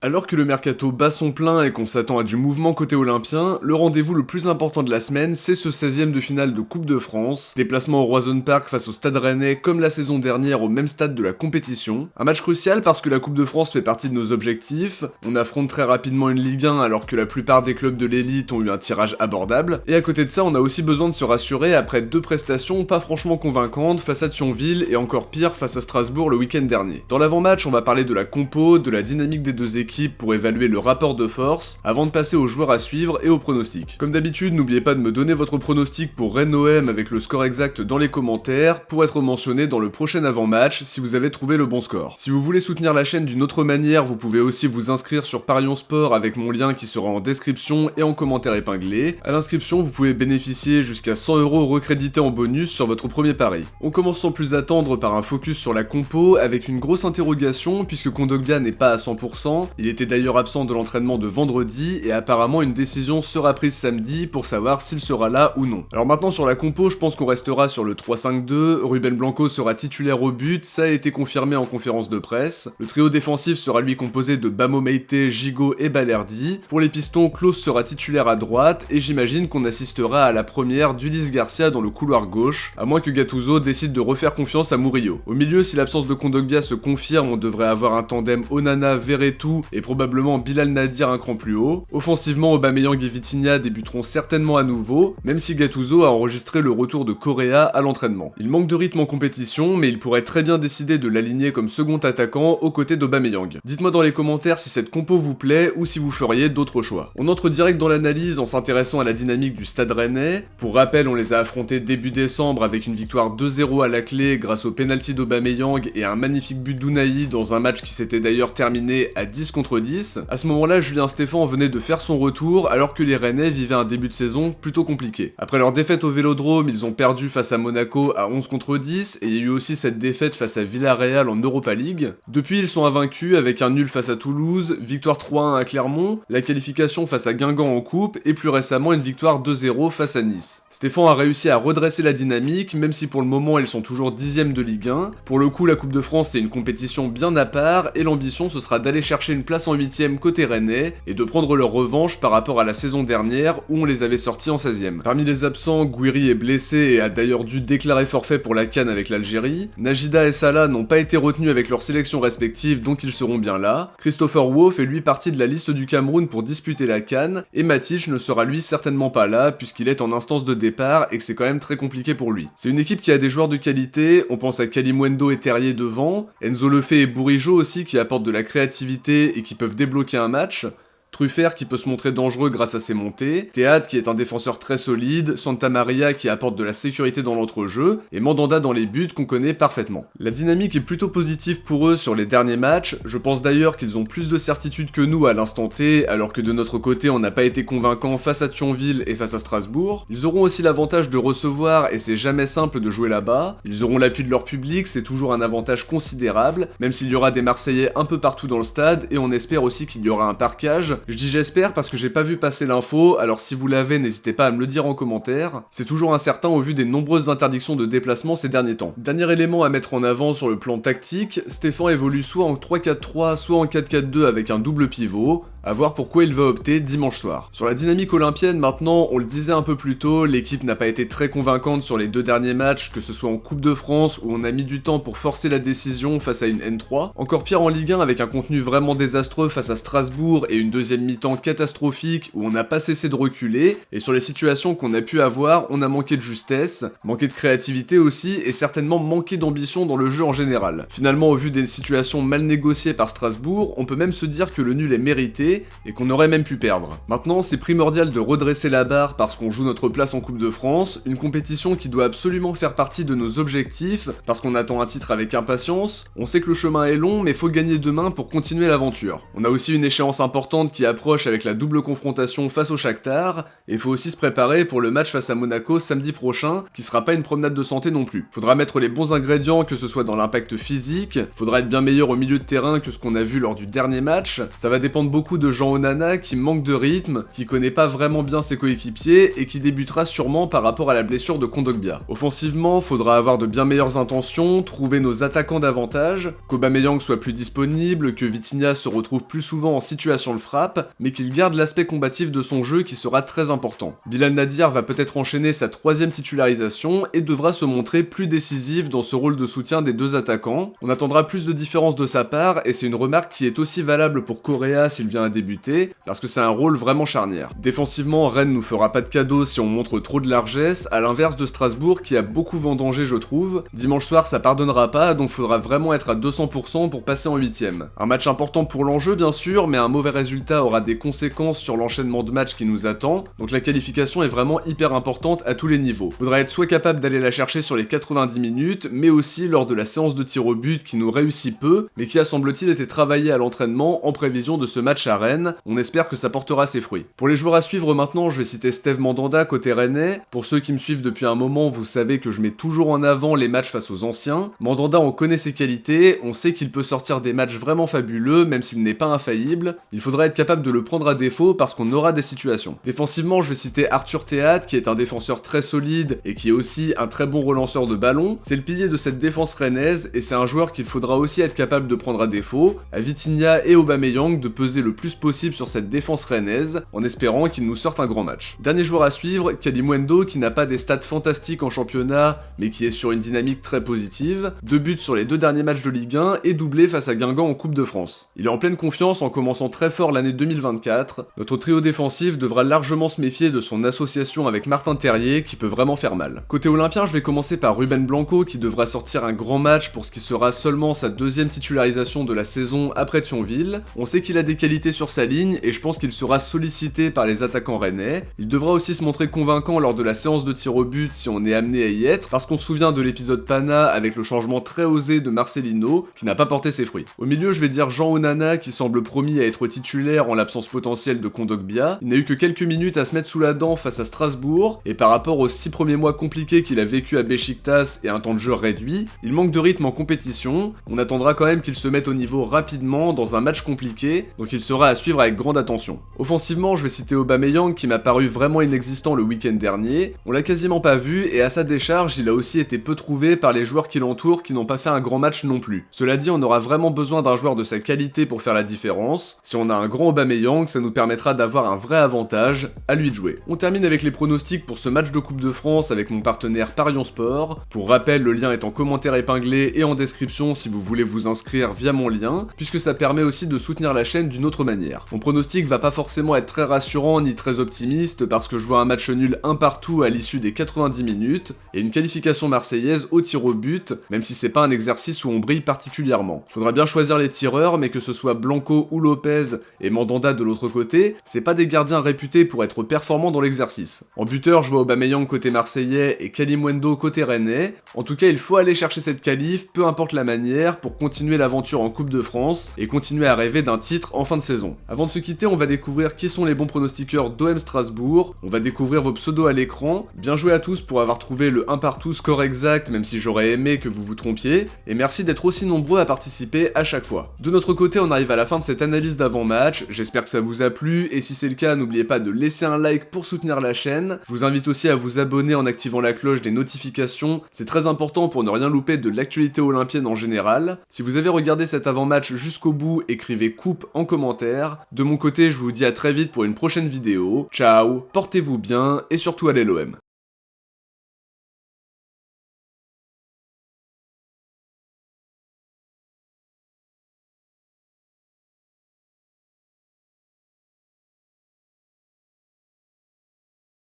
Alors que le mercato bat son plein et qu'on s'attend à du mouvement côté olympien, le rendez-vous le plus important de la semaine, c'est ce 16e de finale de Coupe de France, déplacement au Roison Park face au Stade Rennais comme la saison dernière au même stade de la compétition. Un match crucial parce que la Coupe de France fait partie de nos objectifs, on affronte très rapidement une Ligue 1 alors que la plupart des clubs de l'élite ont eu un tirage abordable, et à côté de ça on a aussi besoin de se rassurer après deux prestations pas franchement convaincantes face à Thionville et encore pire face à Strasbourg le week-end dernier. Dans l'avant-match on va parler de la compo, de la dynamique des deux équipes, pour évaluer le rapport de force, avant de passer aux joueurs à suivre et aux pronostics. Comme d'habitude, n'oubliez pas de me donner votre pronostic pour Rennes-OM avec le score exact dans les commentaires, pour être mentionné dans le prochain avant-match si vous avez trouvé le bon score. Si vous voulez soutenir la chaîne d'une autre manière, vous pouvez aussi vous inscrire sur Parion Sport avec mon lien qui sera en description et en commentaire épinglé. À l'inscription, vous pouvez bénéficier jusqu'à 100 € recrédités en bonus sur votre premier pari. On commence sans plus attendre par un focus sur la compo avec une grosse interrogation puisque Kondogbia n'est pas à 100%, il était d'ailleurs absent de l'entraînement de vendredi et apparemment une décision sera prise samedi pour savoir s'il sera là ou non. Alors maintenant sur la compo, je pense qu'on restera sur le 3-5-2, Ruben Blanco sera titulaire au but, ça a été confirmé en conférence de presse. Le trio défensif sera lui composé de Bamo Meïté, Gigot et Balerdi. Pour les pistons, Klose sera titulaire à droite et j'imagine qu'on assistera à la première d'Ulysse Garcia dans le couloir gauche, à moins que Gattuso décide de refaire confiance à Murillo. Au milieu, si l'absence de Kondogbia se confirme, on devrait avoir un tandem Onana-Verretou et probablement Bilal Nadir un cran plus haut. Offensivement, Aubameyang et Vitinha débuteront certainement à nouveau, même si Gattuso a enregistré le retour de Correa à l'entraînement. Il manque de rythme en compétition, mais il pourrait très bien décider de l'aligner comme second attaquant aux côtés d'Aubameyang. Dites-moi dans les commentaires si cette compo vous plaît ou si vous feriez d'autres choix. On entre direct dans l'analyse en s'intéressant à la dynamique du Stade Rennais. Pour rappel, on les a affrontés début décembre avec une victoire 2-0 à la clé grâce au penalty d'Aubameyang et un magnifique but d'Unai dans un match qui s'était d'ailleurs terminé à 10 contre 10. À ce moment-là, Julien Stéphan venait de faire son retour alors que les Rennais vivaient un début de saison plutôt compliqué. Après leur défaite au Vélodrome, ils ont perdu face à Monaco à 11 contre 10 et il y a eu aussi cette défaite face à Villarreal en Europa League. Depuis, ils sont invaincus avec un nul face à Toulouse, victoire 3-1 à Clermont, la qualification face à Guingamp en coupe et plus récemment une victoire 2-0 face à Nice. Stéphan a réussi à redresser la dynamique, même si pour le moment ils sont toujours 10e de Ligue 1. Pour le coup, la Coupe de France c'est une compétition bien à part et l'ambition ce sera d'aller chercher une place en 8e côté Rennais et de prendre leur revanche par rapport à la saison dernière où on les avait sortis en 16e. Parmi les absents, Gouiri est blessé et a d'ailleurs dû déclarer forfait pour la CAN avec l'Algérie. Najida et Salah n'ont pas été retenus avec leurs sélections respectives donc ils seront bien là. Christopher Wau fait lui partie de la liste du Cameroun pour disputer la CAN et Matic ne sera lui certainement pas là puisqu'il est en instance de départ et que c'est quand même très compliqué pour lui. C'est une équipe qui a des joueurs de qualité, on pense à Kalimuendo et Terrier devant, Enzo Lefebvre et Bourigeaud aussi qui apportent de la créativité et qui peuvent débloquer un match, Truffert qui peut se montrer dangereux grâce à ses montées, Théâtre qui est un défenseur très solide, Santa Maria qui apporte de la sécurité dans l'entrejeu, et Mandanda dans les buts qu'on connaît parfaitement. La dynamique est plutôt positive pour eux sur les derniers matchs, je pense d'ailleurs qu'ils ont plus de certitude que nous à l'instant T, alors que de notre côté on n'a pas été convaincant face à Thionville et face à Strasbourg. Ils auront aussi l'avantage de recevoir et c'est jamais simple de jouer là-bas, ils auront l'appui de leur public, c'est toujours un avantage considérable, même s'il y aura des Marseillais un peu partout dans le stade, et on espère aussi qu'il y aura un parquage. Je dis j'espère parce que j'ai pas vu passer l'info, alors si vous l'avez, n'hésitez pas à me le dire en commentaire. C'est toujours incertain au vu des nombreuses interdictions de déplacement ces derniers temps. Dernier élément à mettre en avant sur le plan tactique, Stéphan évolue soit en 3-4-3, soit en 4-4-2 avec un double pivot. À voir pourquoi il va opter dimanche soir. Sur la dynamique olympienne maintenant, on le disait un peu plus tôt, l'équipe n'a pas été très convaincante sur les deux derniers matchs, que ce soit en Coupe de France où on a mis du temps pour forcer la décision face à une N3. Encore pire en Ligue 1 avec un contenu vraiment désastreux face à Strasbourg et une deuxième mi-temps catastrophique où on n'a pas cessé de reculer, et sur les situations qu'on a pu avoir, on a manqué de justesse, manqué de créativité aussi, et certainement manqué d'ambition dans le jeu en général. Finalement, au vu des situations mal négociées par Strasbourg, on peut même se dire que le nul est mérité, et qu'on aurait même pu perdre. Maintenant, c'est primordial de redresser la barre parce qu'on joue notre place en Coupe de France, une compétition qui doit absolument faire partie de nos objectifs, parce qu'on attend un titre avec impatience, on sait que le chemin est long, mais faut gagner demain pour continuer l'aventure. On a aussi une échéance importante qui approche avec la double confrontation face au Shakhtar, et faut aussi se préparer pour le match face à Monaco samedi prochain, qui sera pas une promenade de santé non plus. Faudra mettre les bons ingrédients, que ce soit dans l'impact physique, faudra être bien meilleur au milieu de terrain que ce qu'on a vu lors du dernier match, ça va dépendre beaucoup de Jean Onana qui manque de rythme, qui connaît pas vraiment bien ses coéquipiers et qui débutera sûrement par rapport à la blessure de Kondogbia. Offensivement, faudra avoir de bien meilleures intentions, trouver nos attaquants davantage, qu'Aubameyang soit plus disponible, que Vitinha se retrouve plus souvent en situation de frappe, mais qu'il garde l'aspect combatif de son jeu qui sera très important. Bilal Nadir va peut-être enchaîner sa 3e titularisation et devra se montrer plus décisif dans ce rôle de soutien des deux attaquants. On attendra plus de différence de sa part et c'est une remarque qui est aussi valable pour Correa s'il vient à débuter, parce que c'est un rôle vraiment charnière. Défensivement, Rennes nous fera pas de cadeau si on montre trop de largesse, à l'inverse de Strasbourg qui a beaucoup vendangé je trouve. Dimanche soir ça pardonnera pas, donc faudra vraiment être à 200% pour passer en 8ème. Un match important pour l'enjeu bien sûr, mais un mauvais résultat aura des conséquences sur l'enchaînement de matchs qui nous attend, donc la qualification est vraiment hyper importante à tous les niveaux. Faudra être soit capable d'aller la chercher sur les 90 minutes, mais aussi lors de la séance de tir au but qui nous réussit peu, mais qui a semble-t-il été travaillé à l'entraînement en prévision de ce match à Rennes. On espère que ça portera ses fruits. Pour les joueurs à suivre maintenant, je vais citer Steve Mandanda côté rennais. Pour ceux qui me suivent depuis un moment, vous savez que je mets toujours en avant les matchs face aux anciens. Mandanda, on connaît ses qualités, on sait qu'il peut sortir des matchs vraiment fabuleux, même s'il n'est pas infaillible. Il faudra être capable de le prendre à défaut parce qu'on aura des situations. Défensivement, je vais citer Arthur Théâtre, qui est un défenseur très solide et qui est aussi un très bon relanceur de ballon. C'est le pilier de cette défense rennaise et c'est un joueur qu'il faudra aussi être capable de prendre à défaut, à Vitinha et Aubameyang de peser le plus possible sur cette défense rennaise, en espérant qu'ils nous sortent un grand match. Dernier joueur à suivre, Kalimundo, qui n'a pas des stats fantastiques en championnat, mais qui est sur une dynamique très positive, 2 buts sur les 2 derniers matchs de Ligue 1 et doublé face à Guingamp en Coupe de France. Il est en pleine confiance en commençant très fort l'année 2024, notre trio défensif devra largement se méfier de son association avec Martin Terrier qui peut vraiment faire mal. Côté olympien, je vais commencer par Ruben Blanco qui devra sortir un grand match pour ce qui sera seulement sa 2e titularisation de la saison après Thionville. On sait qu'il a des qualités sur sa ligne et je pense qu'il sera sollicité par les attaquants rennais. Il devra aussi se montrer convaincant lors de la séance de tir au but si on est amené à y être, parce qu'on se souvient de l'épisode Pana avec le changement très osé de Marcelino qui n'a pas porté ses fruits. Au milieu, je vais dire Jean Onana qui semble promis à être titulaire en l'absence potentielle de Kondogbia. Il n'a eu que quelques minutes à se mettre sous la dent face à Strasbourg et par rapport aux 6 premiers mois compliqués qu'il a vécu à Beşiktaş et un temps de jeu réduit, il manque de rythme en compétition. On attendra quand même qu'il se mette au niveau rapidement dans un match compliqué, donc il sera à suivre avec grande attention. Offensivement, je vais citer Aubameyang qui m'a paru vraiment inexistant le week-end dernier. On l'a quasiment pas vu et à sa décharge, il a aussi été peu trouvé par les joueurs qui l'entourent qui n'ont pas fait un grand match non plus. Cela dit, on aura vraiment besoin d'un joueur de sa qualité pour faire la différence. Si on a un grand Aubameyang, ça nous permettra d'avoir un vrai avantage, à lui de jouer. On termine avec les pronostics pour ce match de Coupe de France avec mon partenaire Parion Sport. Pour rappel, le lien est en commentaire épinglé et en description si vous voulez vous inscrire via mon lien, puisque ça permet aussi de soutenir la chaîne d'une autre manière. Mon pronostic va pas forcément être très rassurant ni très optimiste parce que je vois un match nul 1 partout à l'issue des 90 minutes et une qualification marseillaise au tir au but, même si c'est pas un exercice où on brille particulièrement. Faudra bien choisir les tireurs, mais que ce soit Blanco ou Lopez et Mandanda de l'autre côté, c'est pas des gardiens réputés pour être performants dans l'exercice. En buteur, je vois Aubameyang côté marseillais et Kalimundo côté rennais. En tout cas, il faut aller chercher cette qualif, peu importe la manière, pour continuer l'aventure en Coupe de France et continuer à rêver d'un titre en fin de saison. Avant de se quitter, on va découvrir qui sont les bons pronostiqueurs d'OM Strasbourg, on va découvrir vos pseudos à l'écran. Bien joué à tous pour avoir trouvé le 1 partout score exact, même si j'aurais aimé que vous vous trompiez, et merci d'être aussi nombreux à participer à chaque fois. De notre côté, on arrive à la fin de cette analyse d'avant-match, j'espère que ça vous a plu, et si c'est le cas, n'oubliez pas de laisser un like pour soutenir la chaîne. Je vous invite aussi à vous abonner en activant la cloche des notifications, c'est très important pour ne rien louper de l'actualité olympienne en général. Si vous avez regardé cet avant-match jusqu'au bout, écrivez coupe en commentaire. De mon côté, je vous dis à très vite pour une prochaine vidéo. Ciao, portez-vous bien et surtout allez l'OM.